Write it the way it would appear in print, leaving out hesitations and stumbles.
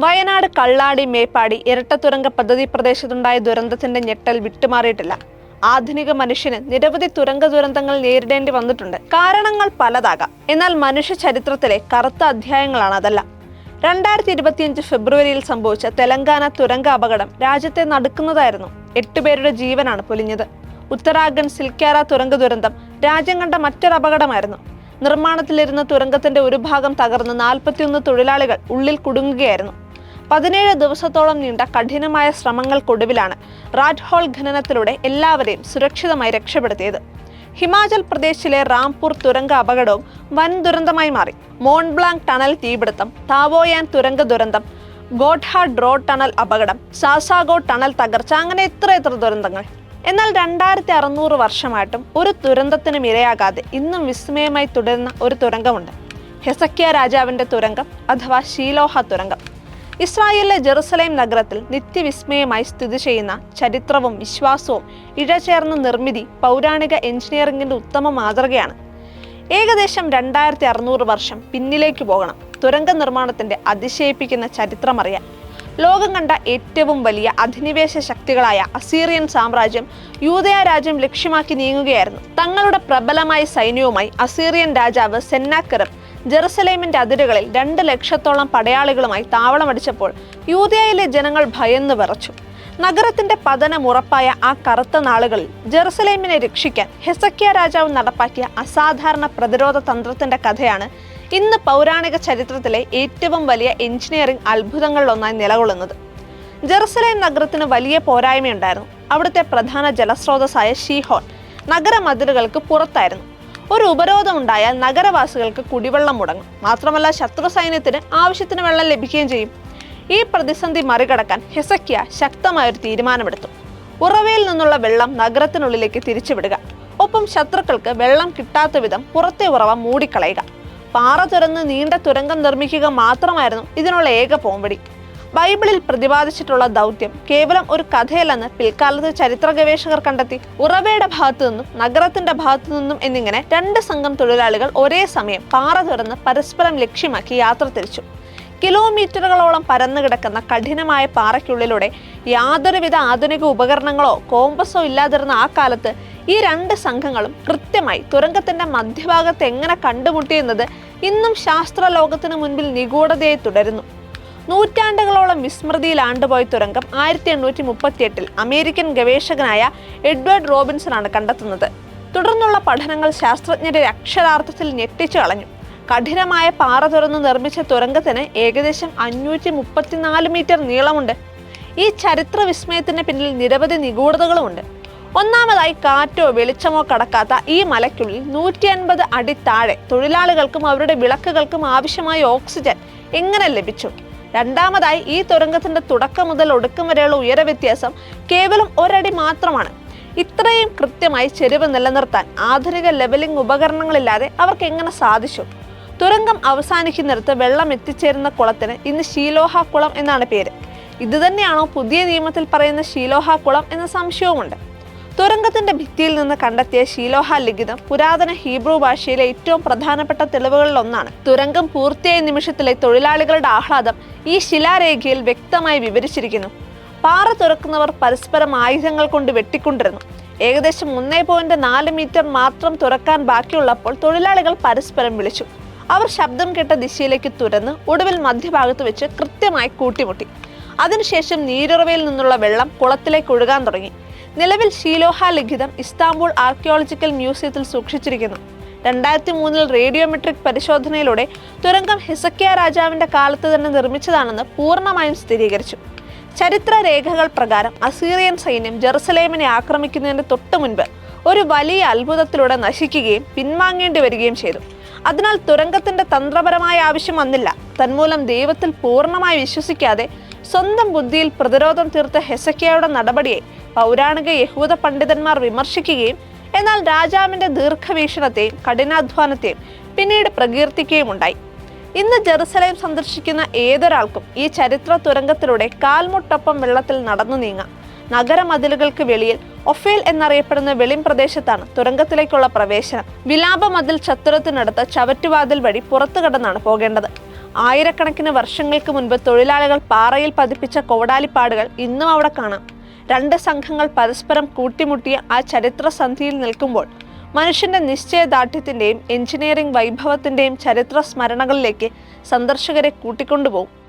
വയനാട് കള്ളാടി മേപ്പാടി ഇരട്ടത്തുരങ്ക പദ്ധതി പ്രദേശത്തുണ്ടായ ദുരന്തത്തിന്റെ ഞെട്ടൽ വിട്ടുമാറിയിട്ടില്ല. ആധുനിക മനുഷ്യന് നിരവധി തുരങ്ക ദുരന്തങ്ങൾ നേരിടേണ്ടി വന്നിട്ടുണ്ട്. കാരണങ്ങൾ പലതാകാം, എന്നാൽ മനുഷ്യ ചരിത്രത്തിലെ കറുത്ത അധ്യായങ്ങളാണ് അതെല്ലാം. 2025 ഫെബ്രുവരിയിൽ സംഭവിച്ച തെലങ്കാന തുരങ്ക അപകടം രാജ്യത്തെ നടുക്കുന്നതായിരുന്നു. 8 പേരുടെ ജീവനാണ് പൊലിഞ്ഞത്. ഉത്തരാഖണ്ഡ് സിൽക്യാര തുരങ്ക ദുരന്തം രാജ്യം കണ്ട മറ്റൊരു അപകടമായിരുന്നു. നിർമ്മാണത്തിലിരുന്ന തുരങ്കത്തിന്റെ ഒരു ഭാഗം തകർന്ന് 41 തൊഴിലാളികൾ ഉള്ളിൽ കുടുങ്ങുകയായിരുന്നു. 17 ദിവസത്തോളം നീണ്ട കഠിനമായ ശ്രമങ്ങൾക്കൊടുവിലാണ് റാറ്റ്ഹോൾ ഖനനത്തിലൂടെ എല്ലാവരെയും സുരക്ഷിതമായി രക്ഷപ്പെടുത്തിയത്. ഹിമാചൽ പ്രദേശിലെ റാംപൂർ തുരങ്ക അപകടവും വൻ ദുരന്തമായി മാറി. മോൺബ്ലാങ്ക് ടണൽ തീപിടുത്തം, താവോയാൻ തുരങ്ക ദുരന്തം, ഗോഡ്ഹാഡ് റോഡ് ടണൽ അപകടം, സാസാഗോ ടണൽ തകർച്ച, അങ്ങനെ എത്ര ദുരന്തങ്ങൾ. എന്നാൽ 2600 വർഷമായിട്ടും ഒരു ദുരന്തത്തിനും ഇരയാകാതെ ഇന്നും വിസ്മയമായി തുടരുന്ന ഒരു തുരങ്കമുണ്ട്. ഹെസക്കിയ രാജാവിന്റെ തുരങ്കം അഥവാ ഷീലോഹ തുരങ്കം. ഇസ്രായേലിലെ ജെറുസലേം നഗരത്തിൽ നിത്യവിസ്മയമായി സ്ഥിതി ചെയ്യുന്ന ചരിത്രവും വിശ്വാസവും ഇഴചേർന്ന നിർമ്മിതി പൗരാണിക എഞ്ചിനീയറിംഗിന്റെ ഉത്തമ മാതൃകയാണ്. ഏകദേശം 2600 വർഷം പിന്നിലേക്ക് പോകണം തുരങ്ക നിർമ്മാണത്തിന്റെ അതിശയിപ്പിക്കുന്ന ചരിത്രമറിയാൻ. ലോകം കണ്ട ഏറ്റവും വലിയ അധിനിവേശ ശക്തികളായ അസീറിയൻ സാമ്രാജ്യം യൂദയ രാജ്യം ലക്ഷ്യമാക്കി നീങ്ങുകയായിരുന്നു. തങ്ങളുടെ പ്രബലമായ സൈന്യവുമായി അസീറിയൻ രാജാവ് സെന്നാക്കെറിബ് ജെറുസലേമിന്റെ അതിരുകളിൽ 2 ലക്ഷത്തോളം പടയാളികളുമായി താവളമടിച്ചപ്പോൾ യൂദയയിലെ ജനങ്ങൾ ഭയന്ന് വിറച്ചു. നഗരത്തിന്റെ പതനം ഉറപ്പായ ആ കറുത്ത നാളുകളിൽ ജെറുസലേമിനെ രക്ഷിക്കാൻ ഹെസക്കിയ രാജാവ് നടപ്പാക്കിയ അസാധാരണ പ്രതിരോധ തന്ത്രത്തിന്റെ കഥയാണ് ഇന്ന് പൗരാണിക ചരിത്രത്തിലെ ഏറ്റവും വലിയ എഞ്ചിനീയറിംഗ് അത്ഭുതങ്ങളിലൊന്നായി നിലകൊള്ളുന്നത്. ജെറുസലേം നഗരത്തിന് വലിയ പോരായ്മയുണ്ടായിരുന്നു. അവിടുത്തെ പ്രധാന ജലസ്രോതസ്സായ ഷീഹോൺ നഗരമതിലുകൾക്ക് പുറത്തായിരുന്നു. ഒരു ഉപരോധമുണ്ടായാൽ നഗരവാസികൾക്ക് കുടിവെള്ളം മുടങ്ങും. മാത്രമല്ല, ശത്രു സൈന്യത്തിന് ആവശ്യത്തിന് വെള്ളം ലഭിക്കുകയും ചെയ്യും. ഈ പ്രതിസന്ധി മറികടക്കാൻ ഹെസക്കിയ ശക്തമായൊരു തീരുമാനമെടുത്തു. ഉറവയിൽ നിന്നുള്ള വെള്ളം നഗരത്തിനുള്ളിലേക്ക് തിരിച്ചുവിടുക. ഒപ്പം ശത്രുക്കൾക്ക് വെള്ളം കിട്ടാത്ത വിധം പുറത്തെ ഉറവ മൂടിക്കളയുക. പാറ തുറന്ന് നീണ്ട തുരങ്കം നിർമ്മിക്കുക മാത്രമായിരുന്നു ഇതിനുള്ള ഏക പോംവഴി. ബൈബിളിൽ പ്രതിപാദിച്ചിട്ടുള്ള ദൗത്യം കേവലം ഒരു കഥയല്ലെന്ന് പിൽക്കാലത്ത് ചരിത്ര ഗവേഷകർ കണ്ടെത്തി. ഉറവയുടെ ഭാഗത്തു നിന്നും നഗരത്തിന്റെ ഭാഗത്തു നിന്നും എന്നിങ്ങനെ 2 സംഘം തൊഴിലാളികൾ ഒരേ സമയം പാറ തുറന്ന് പരസ്പരം ലക്ഷ്യമാക്കി യാത്ര തിരിച്ചു. കിലോമീറ്ററുകളോളം പരന്നു കിടക്കുന്ന കഠിനമായ പാറയ്ക്കുള്ളിലൂടെ യാതൊരുവിധ ആധുനിക ഉപകരണങ്ങളോ കോമ്പസോ ഇല്ലാതിരുന്ന ആ കാലത്ത് ഈ 2 സംഘങ്ങളും കൃത്യമായി തുരങ്കത്തിന്റെ മധ്യഭാഗത്ത് എങ്ങനെ കണ്ടുമുട്ടിയെന്നത് ഇന്നും ശാസ്ത്രലോകത്തിന് മുൻപിൽ നിഗൂഢതയായി തുടരുന്നു. നൂറ്റാണ്ടുകളോളം വിസ്മൃതിയിൽ ആണ്ടുപോയ തുരങ്കം 1838 അമേരിക്കൻ ഗവേഷകനായ എഡ്വേർഡ് റോബിൻസൺ കണ്ടെത്തുന്നത്. തുടർന്നുള്ള പഠനങ്ങൾ ശാസ്ത്രജ്ഞരെ അക്ഷരാർത്ഥത്തിൽ ഞെട്ടിച്ചു കളഞ്ഞു. കഠിനമായ പാറ തുറന്ന് നിർമ്മിച്ച തുരങ്കത്തിന് ഏകദേശം 534 മീറ്റർ നീളമുണ്ട്. ഈ ചരിത്ര വിസ്മയത്തിന് പിന്നിൽ നിരവധി നിഗൂഢതകളുമുണ്ട്. ഒന്നാമതായി, കാറ്റോ വെളിച്ചമോ കടക്കാത്ത ഈ മലയ്ക്കുള്ളിൽ 150 അടി താഴെ തൊഴിലാളികൾക്കും അവരുടെ വിളക്കുകൾക്കും ആവശ്യമായ ഓക്സിജൻ എങ്ങനെ ലഭിച്ചു? രണ്ടാമതായി, ഈ തുരങ്കത്തിന്റെ തുടക്കം മുതൽ ഒടുക്കം വരെയുള്ള ഉയര വ്യത്യാസം കേവലം 1 അടി മാത്രമാണ്. ഇത്രയും കൃത്യമായി ചെരിവ് നിലനിർത്താൻ ആധുനിക ലെവലിംഗ് ഉപകരണങ്ങളില്ലാതെ അവർക്ക് എങ്ങനെ സാധിച്ചു? തുരങ്കം അവസാനിക്കുന്നിടത്ത് വെള്ളം എത്തിച്ചേരുന്ന കുളത്തിന് ഇന്ന് ഷീലോഹ കുളം എന്നാണ് പേര്. ഇതുതന്നെയാണോ പുതിയ നിയമത്തിൽ പറയുന്ന ഷീലോഹ കുളം എന്ന സംശയവുമുണ്ട്. തുരങ്കത്തിന്റെ ഭിത്തിയിൽ നിന്ന് കണ്ടെത്തിയ ഷീലോഹ ലിഖിതം പുരാതന ഹീബ്രു ഭാഷയിലെ ഏറ്റവും പ്രധാനപ്പെട്ട തെളിവുകളിൽ ഒന്നാണ്. തുരങ്കം പൂർത്തിയായ നിമിഷത്തിലെ തൊഴിലാളികളുടെ ആഹ്ലാദം ഈ ശിലാരേഖയിൽ വ്യക്തമായി വിവരിച്ചിരിക്കുന്നു. പാറ തുറക്കുന്നവർ പരസ്പരം ആയുധങ്ങൾ കൊണ്ട് വെട്ടിക്കൊണ്ടിരുന്നു. ഏകദേശം 1.4 മീറ്റർ മാത്രം തുറക്കാൻ ബാക്കിയുള്ളപ്പോൾ തൊഴിലാളികൾ പരസ്പരം വിളിച്ചു. അവർ ശബ്ദം കേട്ട ദിശയിലേക്ക് തുരന്ന് ഒടുവിൽ മധ്യഭാഗത്ത് വെച്ച് കൃത്യമായി കൂട്ടിമുട്ടി. അതിനുശേഷം നീരുറവയിൽ നിന്നുള്ള വെള്ളം കുളത്തിലേക്ക് ഒഴുകാൻ തുടങ്ങി. നിലവിൽ ഷീലോഹ ലിഖിതം ഇസ്താംബുൾ ആർക്കിയോളജിക്കൽ മ്യൂസിയത്തിൽ സൂക്ഷിച്ചിരിക്കുന്നു. 2003 റേഡിയോമെട്രിക് പരിശോധനയിലൂടെ തുരങ്കം ഹെസക്കിയ രാജാവിന്റെ കാലത്ത് തന്നെ നിർമ്മിച്ചതാണെന്ന് പൂർണ്ണമായും സ്ഥിരീകരിച്ചു. ചരിത്ര രേഖകൾ പ്രകാരം അസീറിയൻ സൈന്യം ജെറുസലേമിനെ ആക്രമിക്കുന്നതിന് തൊട്ടു മുൻപ് ഒരു വലിയ അത്ഭുതത്തിലൂടെ നശിക്കുകയും പിൻവാങ്ങേണ്ടി വരികയും ചെയ്തു. അതിനാൽ തുരങ്കത്തിന്റെ തന്ത്രപരമായ ആവശ്യം വന്നില്ല. തന്മൂലം ദൈവത്തിൽ പൂർണ്ണമായി വിശ്വസിക്കാതെ സ്വന്തം ബുദ്ധിയിൽ പ്രതിരോധം തീർത്ത ഹെസക്കിയയുടെ നടപടിയെ പൗരാണിക യഹൂദ പണ്ഡിതന്മാർ വിമർശിക്കുകയും എന്നാൽ രാജാവിന്റെ ദീർഘവീക്ഷണത്തെയും കഠിനാധ്വാനത്തെയും പിന്നീട് പ്രകീർത്തിക്കുകയും ഉണ്ടായി. ഇന്ന് ജെറുസലേം സന്ദർശിക്കുന്ന ഏതൊരാൾക്കും ഈ ചരിത്ര തുരങ്കത്തിലൂടെ കാൽമുട്ടൊപ്പം വെള്ളത്തിൽ നടന്നു നീങ്ങാം. നഗരമതിലുകൾക്ക് വെളിയിൽ ഒഫേൽ എന്നറിയപ്പെടുന്ന വെളിം പ്രദേശത്താണ് തുരങ്കത്തിലേക്കുള്ള പ്രവേശനം. വിലാപ മതിൽ ചത്തുരത്തിനടുത്ത് ചവറ്റുവാതിൽ വഴി പുറത്തു കടന്നാണ് പോകേണ്ടത്. ആയിരക്കണക്കിന് വർഷങ്ങൾക്ക് മുൻപ് തൊഴിലാളികൾ പാറയിൽ പതിപ്പിച്ച കോടാലിപ്പാടുകൾ ഇന്നും അവിടെ കാണാം. രണ്ട് സംഘങ്ങൾ പരസ്പരം കൂട്ടിമുട്ടിയ ആ ചരിത്ര സന്ധിയിൽ നിൽക്കുമ്പോൾ മനുഷ്യന്റെ നിശ്ചയദാർഢ്യത്തിന്റെയും എഞ്ചിനീയറിംഗ് വൈഭവത്തിന്റെയും ചരിത്ര സ്മരണകളിലേക്ക് സന്ദർശകരെ കൂട്ടിക്കൊണ്ടുപോകും.